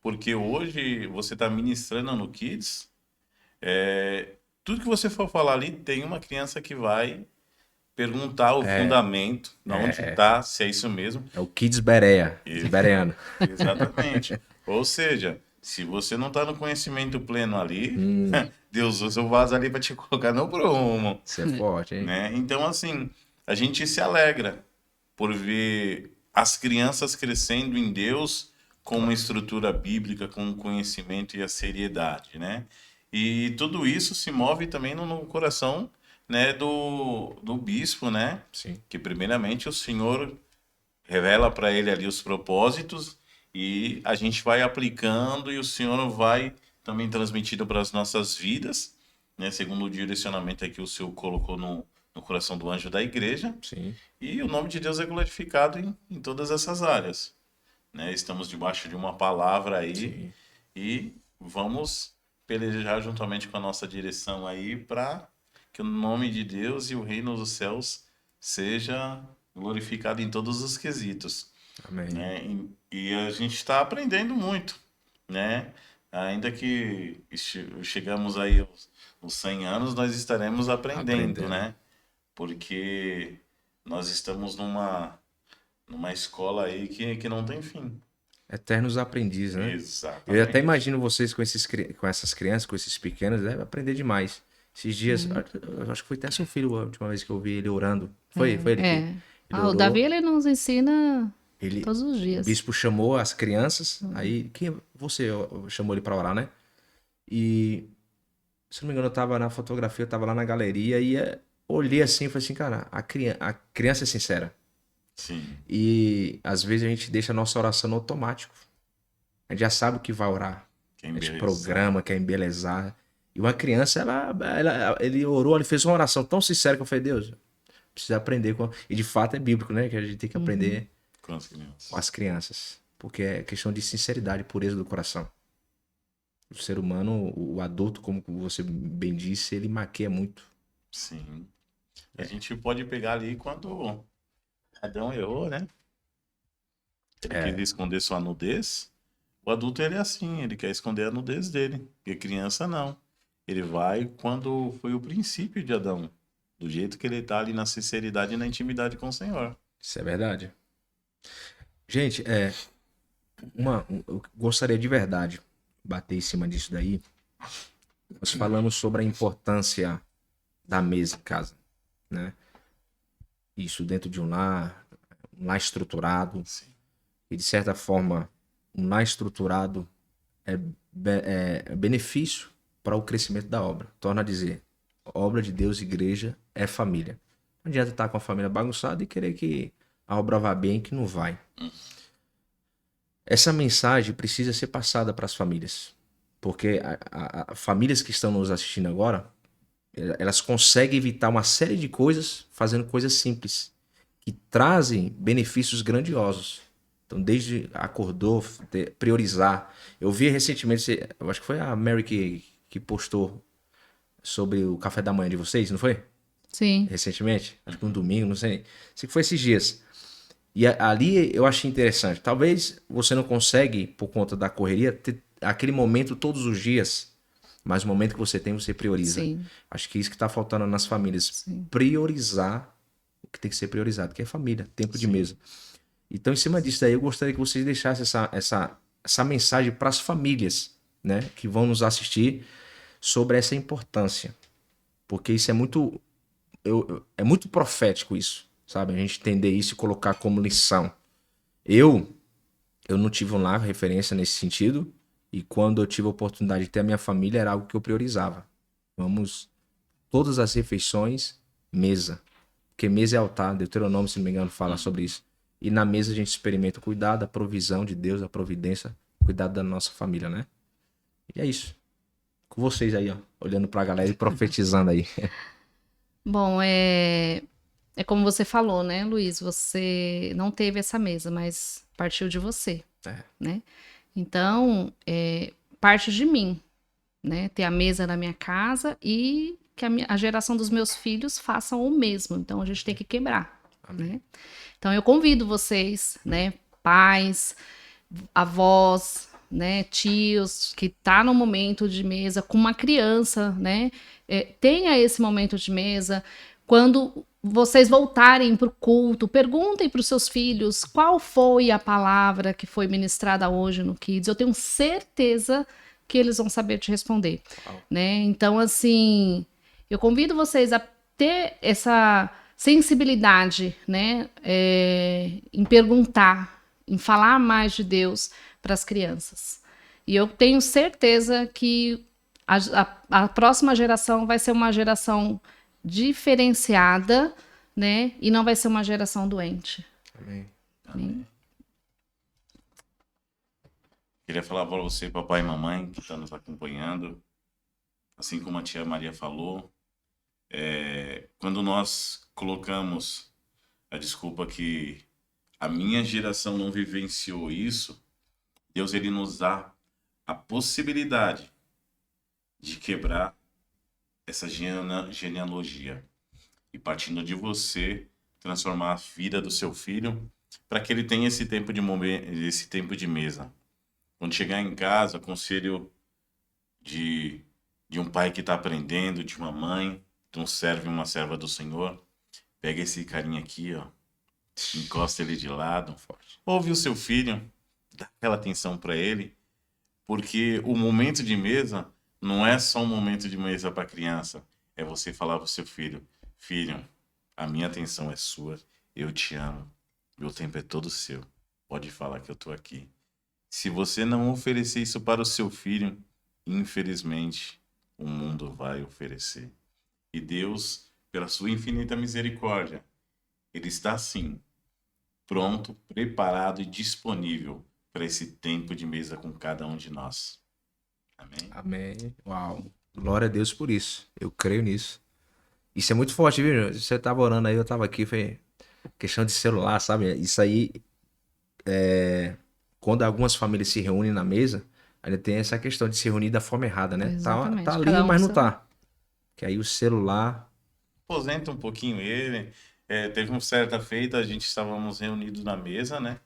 Porque hoje você está ministrando no Kids, tudo que você for falar ali, tem uma criança que vai perguntar o fundamento, de onde está, se é isso mesmo. É o Kids Berea. Bereano. Exatamente. Ou seja, se você não está no conhecimento pleno ali, Deus usa o vaso ali para te colocar no prumo. Isso é forte, hein? Né? Então, assim, a gente se alegra por ver as crianças crescendo em Deus com uma estrutura bíblica, com o conhecimento e a seriedade, né? E tudo isso se move também no coração, né, do bispo, né? Sim. Que primeiramente o Senhor revela para ele ali os propósitos e a gente vai aplicando e o Senhor vai também transmitindo para as nossas vidas, né? Segundo o direcionamento que o Senhor colocou no coração do anjo da igreja. Sim. E o nome de Deus é glorificado em todas essas áreas, né? Estamos debaixo de uma palavra aí. Sim. E vamos pelejar juntamente com a nossa direção aí para que o nome de Deus e o reino dos céus seja glorificado em todos os quesitos. Amém. Né? E a gente está aprendendo muito, né? Ainda que chegamos aí aos 100 anos, nós estaremos aprendendo, né? Porque nós estamos numa escola aí que não tem fim. Eternos aprendizes, né? Exatamente. Eu até imagino vocês com essas crianças, com esses pequenos, deve aprender demais. Esses dias, eu acho que foi até seu filho a última vez que eu vi ele orando. Foi ele que ele o orou. Davi, ele nos ensina todos os dias. O bispo chamou as crianças, aí você chamou ele para orar, né? E, se não me engano, eu tava na fotografia, eu tava lá na galeria e olhei assim e falei assim, cara, a criança é sincera. Sim. E às vezes a gente deixa a nossa oração no automático. A gente já sabe o que vai orar. A gente programa, quer embelezar. E uma criança, ele orou, ele fez uma oração tão sincera que eu falei, Deus, precisa aprender com... E de fato é bíblico, né? Que a gente tem que aprender com as crianças. Porque é questão de sinceridade, pureza do coração. O ser humano, o adulto, como você bem disse, ele maqueia muito. Sim. A gente pode pegar ali quando Adão errou, né? Ele quis esconder sua nudez. O adulto, ele é assim, ele quer esconder a nudez dele. E a criança, não. Ele vai quando foi o princípio de Adão. Do jeito que ele tá ali na sinceridade e na intimidade com o Senhor. Isso é verdade. Gente, eu gostaria de verdade bater em cima disso daí. Nós falamos sobre a importância da mesa em casa, né? Isso dentro de um lar estruturado. Sim. E de certa forma, um lar estruturado é benefício para o crescimento da obra. Torna a dizer, obra de Deus, igreja, é família. Não adianta estar com a família bagunçada e querer que a obra vá bem, que não vai. Essa mensagem precisa ser passada para as famílias. Porque famílias que estão nos assistindo agora, elas conseguem evitar uma série de coisas fazendo coisas simples, que trazem benefícios grandiosos. Então, desde acordou, priorizar. Eu vi recentemente, eu acho que foi a Mary que postou sobre o café da manhã de vocês, não foi? Sim. Recentemente, acho que um domingo, não sei. Sei que foi esses dias. E ali eu achei interessante. Talvez você não consegue, por conta da correria, ter aquele momento todos os dias, mas o momento que você tem, você prioriza. Sim. Acho que é isso que está faltando nas famílias. Sim. Priorizar o que tem que ser priorizado, que é família, tempo de mesa. Então, em cima disso daí, eu gostaria que vocês deixassem essa mensagem para as famílias, né, que vão nos assistir sobre essa importância. Porque isso é muito, é muito profético isso, sabe? A gente entender isso e colocar como lição. Eu, eu não tive lá referência nesse sentido, e quando eu tive a oportunidade de ter a minha família, era algo que eu priorizava. Vamos, todas as refeições, mesa. Porque mesa é altar, Deuteronômio, se não me engano, fala sobre isso. E na mesa a gente experimenta o cuidado, a provisão de Deus, a providência, o cuidado da nossa família, né? E é isso. Com vocês aí, ó, olhando pra galera e profetizando aí. Bom, é como você falou, né, Luiz? Você não teve essa mesa, mas partiu de você, É. né? Então, parte de mim, né? Ter a mesa na minha casa e que a geração dos meus filhos façam o mesmo. Então, a gente tem que quebrar, né? Então, eu convido vocês, né, pais, avós, né, tios, que tá no momento de mesa com uma criança, né? Tenha esse momento de mesa. Quando vocês voltarem para o culto, perguntem para os seus filhos qual foi a palavra que foi ministrada hoje no Kids. Eu tenho certeza que eles vão saber te responder, né? Então, assim, eu convido vocês a ter essa sensibilidade, né, em perguntar, em falar mais de Deus para as crianças. E eu tenho certeza que a próxima geração vai ser uma geração diferenciada, né? E não vai ser uma geração doente. Amém. Amém. Queria falar para você, papai e mamãe, que estão nos acompanhando, assim como a tia Maria falou, quando nós colocamos a desculpa que a minha geração não vivenciou isso, Deus ele nos dá a possibilidade de quebrar essa genealogia e partindo de você transformar a vida do seu filho para que ele tenha esse tempo esse tempo de mesa. Quando chegar em casa, conselho de um pai que está aprendendo, de uma mãe, de um servo e uma serva do Senhor, pega esse carinha aqui, ó, encosta ele de lado, ouve o seu filho, dá aquela atenção para ele, porque o momento de mesa não é só um momento de mesa para criança, é você falar para o seu filho, filho, a minha atenção é sua, eu te amo, meu tempo é todo seu, pode falar que eu tô aqui. Se você não oferecer isso para o seu filho, infelizmente, o mundo vai oferecer. E Deus, pela sua infinita misericórdia, Ele está sim, pronto, preparado e disponível para esse tempo de mesa com cada um de nós. Amém? Amém. Uau. Glória a Deus por isso. Eu creio nisso. Isso é muito forte, viu? Você tava orando aí, eu tava aqui, foi questão de celular, sabe? Isso aí, quando algumas famílias se reúnem na mesa, ainda tem essa questão de se reunir da forma errada, né? Exatamente. Tá ali, Cada um mas não seu- tá. Que aí o celular... Aposenta um pouquinho ele. Teve uma certa feita, a gente estávamos reunidos na mesa, né?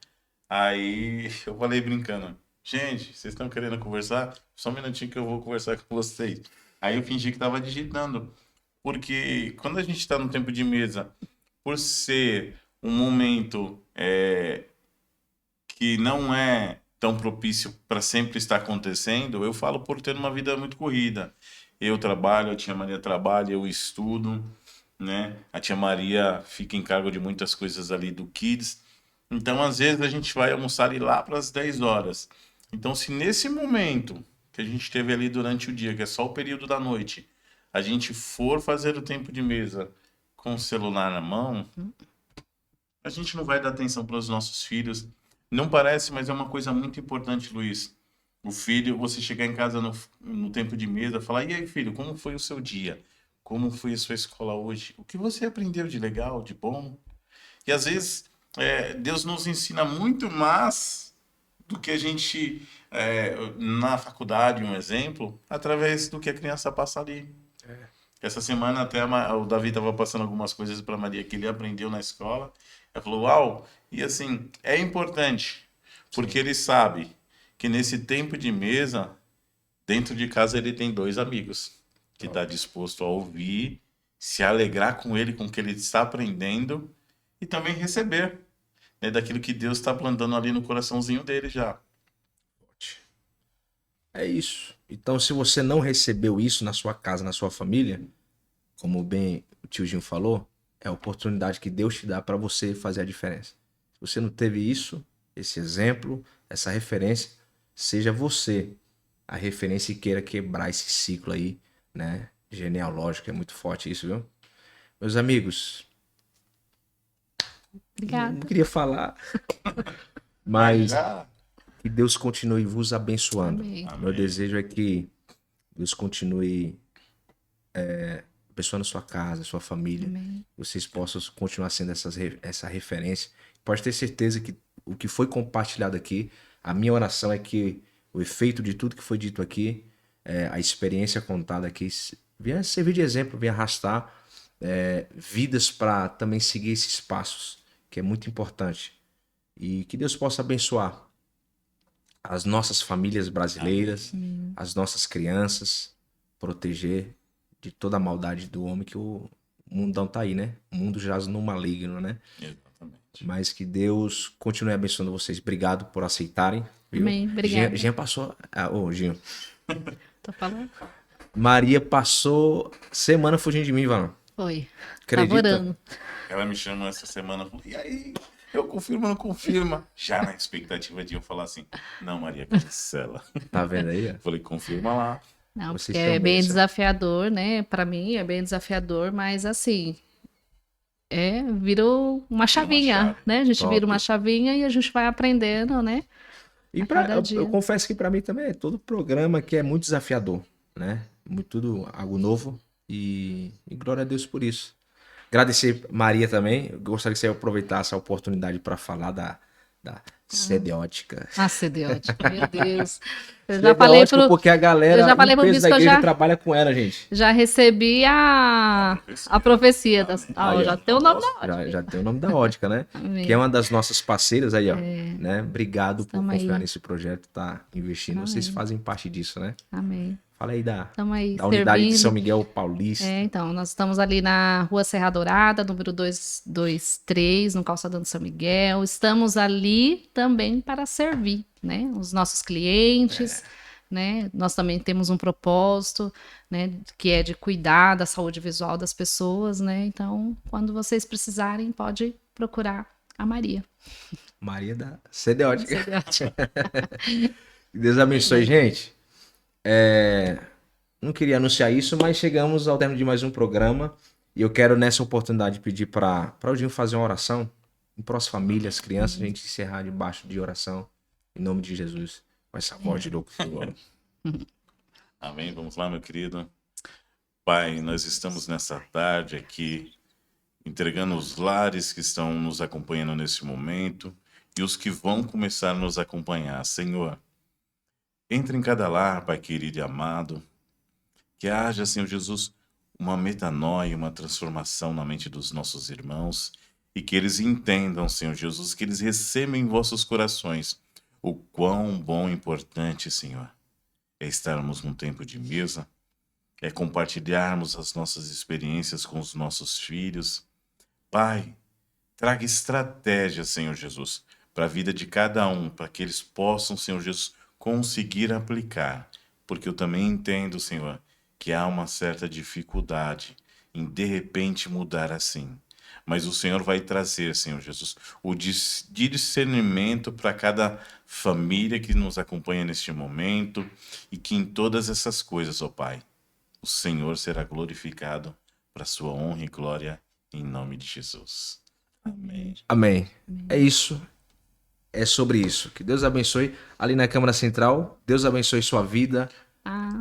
Aí eu falei brincando, gente, vocês estão querendo conversar? Só um minutinho que eu vou conversar com vocês. Aí eu fingi que estava digitando. Porque quando a gente está no tempo de mesa, por ser um momento que não é tão propício para sempre estar acontecendo, eu falo por ter uma vida muito corrida. Eu trabalho, a tia Maria trabalha, eu estudo, né? A tia Maria fica em cargo de muitas coisas ali do Kids. Então, às vezes, a gente vai almoçar ali lá para as 10 horas. Então, se nesse momento que a gente teve ali durante o dia, que é só o período da noite, a gente for fazer o tempo de mesa com o celular na mão, a gente não vai dar atenção para os nossos filhos. Não parece, mas é uma coisa muito importante, Luiz. O filho, você chegar em casa no tempo de mesa, falar: e aí, filho, como foi o seu dia? Como foi a sua escola hoje? O que você aprendeu de legal, de bom? E às vezes, Deus nos ensina muito mais do que a gente, na faculdade, um exemplo, através do que a criança passa ali. Essa semana até o Davi estava passando algumas coisas para Maria que ele aprendeu na escola. Ela falou, uau! E assim, é importante, porque ele sabe que nesse tempo de mesa, dentro de casa ele tem 2 amigos que está disposto a ouvir, se alegrar com ele, com o que ele está aprendendo e também receber, né, daquilo que Deus está plantando ali no coraçãozinho dele já. É isso. Então, se você não recebeu isso na sua casa, na sua família, como bem o tiozinho falou, é a oportunidade que Deus te dá para você fazer a diferença. Se você não teve isso, esse exemplo, essa referência, seja você a referência e queira quebrar esse ciclo aí, né? Genealógico, é muito forte isso, viu? Meus amigos, Obrigada. não queria falar, mas Já. que Deus continue vos abençoando. Amém. Meu desejo é que Deus continue abençoando sua casa, sua família. Amém. Vocês possam continuar sendo essa referência. Pode ter certeza que o que foi compartilhado aqui, a minha oração é que o efeito de tudo que foi dito aqui, a experiência contada aqui, venha servir de exemplo, venha arrastar vidas para também seguir esses passos, que é muito importante. E que Deus possa abençoar as nossas famílias brasileiras, as nossas crianças, proteger de toda a maldade do homem, que o mundão tá aí, né? O mundo jaz no maligno, né? Exatamente. Mas que Deus continue abençoando vocês. Obrigado por aceitarem. Viu? Amém. Obrigada. Jean passou. Jean. Tô falando? Maria passou semana fugindo de mim, Valão. Foi. Acredita? Tava orando. Ela me chamou essa semana, falou, e aí? Eu confirmo ou não confirma? Já na expectativa de eu falar assim, não, Maria, cancela. Tá vendo aí? Eu falei, confirma lá. Não, Vocês porque é estão bem bem, desafiador, né? Pra mim é bem desafiador, mas assim, virou uma chavinha, chave. né? A gente Top. vira uma chavinha e a gente vai aprendendo, né? E A pra, cada eu, dia. eu confesso que pra mim também é todo programa que é muito desafiador, né? Tudo algo novo e glória a Deus por isso. Agradecer Maria também. Eu gostaria que você aproveitasse a oportunidade para falar da sediótica. Ah, CDótica, meu Deus. Eu já falei Sediótica porque a galera eu já falei em pro peso da bispo que eu igreja já- trabalha com ela, gente. já recebi a profecia. Aí, Já ó. tem o nome da hora. Já tem o nome da Ótica, né? Amém. Que é uma das nossas parceiras aí, ó. Né? Obrigado por Tamo aí, confiar ó. nesse projeto, tá investindo. Vocês fazem parte disso, né? Amém. Fala aí da Estamos aí unidade de servindo. São Miguel Paulista. Então, nós estamos ali na Rua Serra Dourada, número 223, no Calçadão de São Miguel. Estamos ali também para servir, né? Os nossos clientes, né? Nós também temos um propósito, né? Que é de cuidar da saúde visual das pessoas, né? Então, quando vocês precisarem, pode procurar a Maria. Maria da Sediótica. Ótimo. Deus abençoe, gente. Não queria anunciar isso, mas chegamos ao término de mais um programa e eu quero nessa oportunidade pedir para o Dinho fazer uma oração em prós famílias, crianças, a gente encerrar debaixo de oração em nome de Jesus com essa voz de louco. Amém? Vamos lá, meu querido. Pai, nós estamos nessa tarde aqui entregando os lares que estão nos acompanhando nesse momento e os que vão começar a nos acompanhar. Senhor, entre em cada lar, Pai querido e amado, que haja, Senhor Jesus, uma metanoia, uma transformação na mente dos nossos irmãos e que eles entendam, Senhor Jesus, que eles recebam em vossos corações o quão bom e importante, Senhor, é estarmos num tempo de mesa, é compartilharmos as nossas experiências com os nossos filhos. Pai, traga estratégia, Senhor Jesus, para a vida de cada um, para que eles possam, Senhor Jesus, conseguir aplicar. Porque eu também entendo, Senhor, que há uma certa dificuldade em de repente mudar assim. Mas o Senhor vai trazer, Senhor Jesus, o discernimento para cada família que nos acompanha neste momento e que em todas essas coisas, ó Pai, o Senhor será glorificado para a sua honra e glória em nome de Jesus. Amém. Amém. É isso. É sobre isso. Que Deus abençoe ali na Câmara Central. Deus abençoe sua vida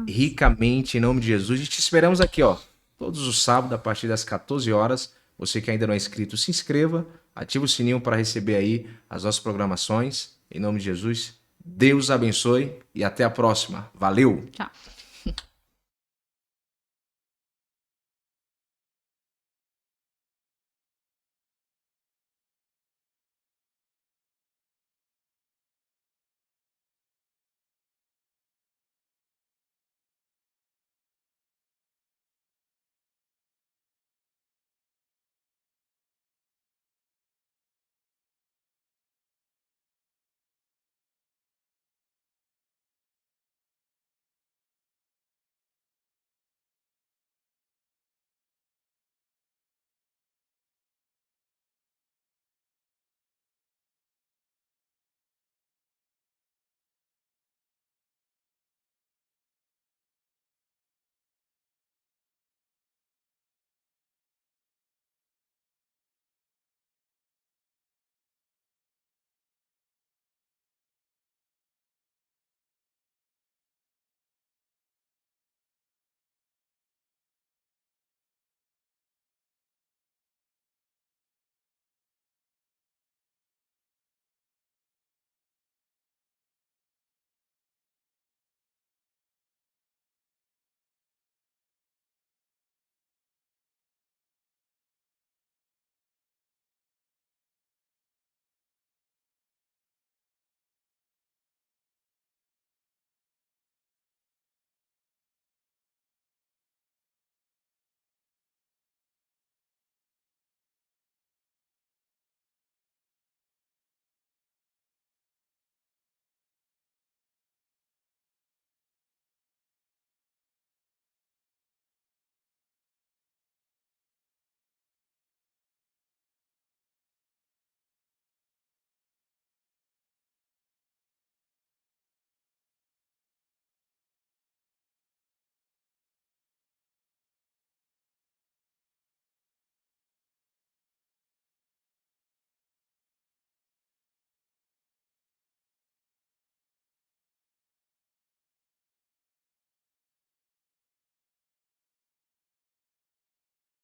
ricamente em nome de Jesus. E te esperamos aqui, ó, todos os sábados a partir das 14 horas. Você que ainda não é inscrito, se inscreva, ative o sininho para receber aí as nossas programações. Em nome de Jesus, Deus abençoe e até a próxima. Valeu! Tchau.